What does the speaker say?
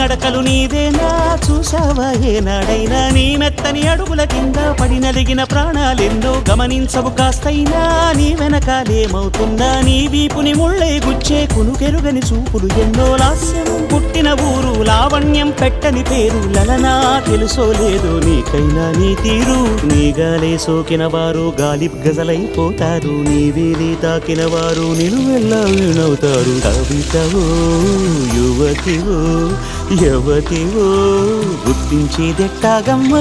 నడకలు నీదేనా చూసావా ఏనాడైనా నీ మెత్తని అడుగుల కింద పడి నలిగిన ప్రాణాలెన్నో గమనించవు కాస్తైనా నీ వెనకాలేమవుతుందా నీ వీపుని ముళ్ళే గుచ్చే కునుకెరుగని చూపులు ఎన్నో లాస్యం పుట్టిన ఊరు లావణ్యం పెట్టని పేరు లలనా తెలుసో లేదో నీకైనా నీ తీరు నీ గాలే సోకిన వారు గాలి గజలైపోతారు నీ వేలి తాకిన వారు నిలువెల్లా వినవుతారు కవితవో యువతివో యవతివో గుర్తించేదెట్టాగమ్మ